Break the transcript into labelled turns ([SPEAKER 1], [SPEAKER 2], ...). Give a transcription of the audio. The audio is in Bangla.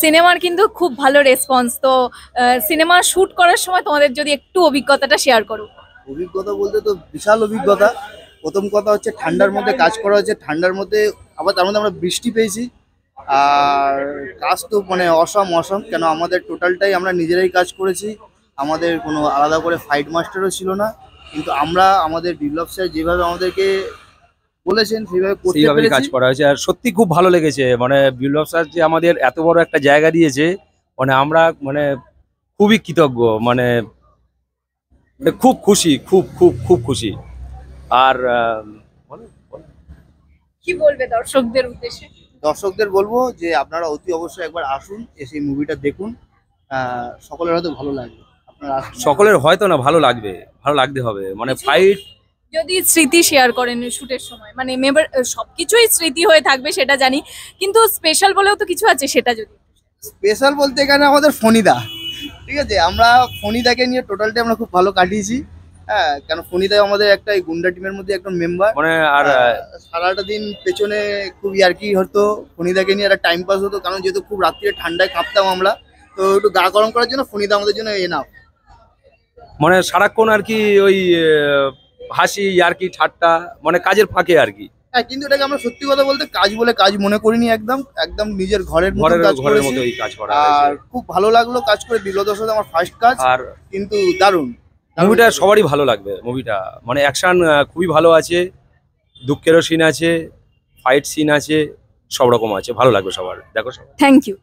[SPEAKER 1] সিনেমার কিন্তু খুব ভালো রেসপন্স। তো সিনেমা শুট করার সময় তোমাদের যদি একটু অভিজ্ঞতাটা শেয়ার করো।
[SPEAKER 2] অভিজ্ঞতা বলতে তো বিশাল অভিজ্ঞতা। প্রথম কথা হচ্ছে ঠান্ডার মধ্যে কাজ করা হচ্ছে, ঠান্ডার মধ্যে আবার তার মধ্যে আমরা বৃষ্টি পেয়েছি। আর কাজ তো মানে অসম অসম, কেন আমাদের টোটালটাই আমরা নিজেরাই কাজ করেছি। আমাদের কোনো আলাদা করে ফাইট মাস্টারও ছিল না, কিন্তু আমরা আমাদের বিপ্লব স্যার যেভাবে আমাদেরকে বলেছেন সেইভাবে করতে
[SPEAKER 3] সেইভাবেই কাজ
[SPEAKER 2] পেরেছি।
[SPEAKER 3] করা হয়েছে আর সত্যি খুব ভালো লেগেছে। মানে বিপ্লব স্যার যে আমাদের এত বড় একটা জায়গা দিয়েছে, মানে আমরা মানে খুবই কৃতজ্ঞ। মানে খুব খুশি, খুব খুব খুব খুশি। আর
[SPEAKER 1] কি বলবে দর্শকদের উদ্দেশ্যে?
[SPEAKER 2] দর্শকদের বলবো যে আপনারা অতি অবশ্যই একবার আসুন, এসে মুভিটা দেখুন। সকলের হয়তো ভালো লাগবে, আপনারা আসুন।
[SPEAKER 3] সকলের হয়তো না ভালো লাগবে, ভালো লাগতে হবে। মানে ফাইট
[SPEAKER 1] যদি স্মৃতি শেয়ার করেন শুটের সময়, মানে সবকিছুই স্মৃতি হয়ে থাকবে সেটা জানি, কিন্তু স্পেশাল বলেও তো কিছু আছে, সেটা যদি।
[SPEAKER 2] স্পেশাল বলতে এখানে আমাদের ফণিদা, ঠিক আছে, আমরা ফণিদাকে নিয়ে টোটালটা আমরা খুব ভালো কাটিয়েছি। হ্যাঁ, কেন ফণিদা আমাদের একটা এই গুন্ডা টিমের মধ্যে একটা মেম্বার।
[SPEAKER 3] মানে আর
[SPEAKER 2] সারাটা দিন পেছনে খুব ইয়ার্কি হতো, ফণিদাকে নিয়ে একটা টাইম পাস হতো, কারণ যেহেতু খুব রাত্রিরে ঠান্ডায় কাঁপতাম আমরা, তো একটু গা গরম করার জন্য ফণিদা আমাদের জন্য এনাফ।
[SPEAKER 3] মানে সারাক্ষণ আর কি ওই হাসি আর কি ঠাট্টা, মানে কাজের ফাঁকে আর কি।
[SPEAKER 2] হ্যাঁ, কিন্তু এটাকে আমরা সত্যি কথা বলতে কাজ বলে কাজ মনে করিনি, একদম একদম নিজের ঘরের মতো
[SPEAKER 3] ঘরের
[SPEAKER 2] কাজ
[SPEAKER 3] ঘরের
[SPEAKER 2] করেছি।
[SPEAKER 3] মতোই কাজ করা
[SPEAKER 2] আর
[SPEAKER 3] হয়েছে।
[SPEAKER 2] খুব ভালো লাগলো কাজ করে, বিপ্লবের সাথে আমার ফার্স্ট কাজ,
[SPEAKER 3] আর
[SPEAKER 2] কিন্তু দারুণ।
[SPEAKER 3] মুভিটা সবারই ভালো লাগবে। মুভিটা মানে অ্যাকশন খুবই ভালো আছে, দুঃখেরও সিন আছে, ফাইট সিন আছে, সব রকম আছে, ভালো লাগবে সবার। দেখো সবাই।
[SPEAKER 1] Thank you.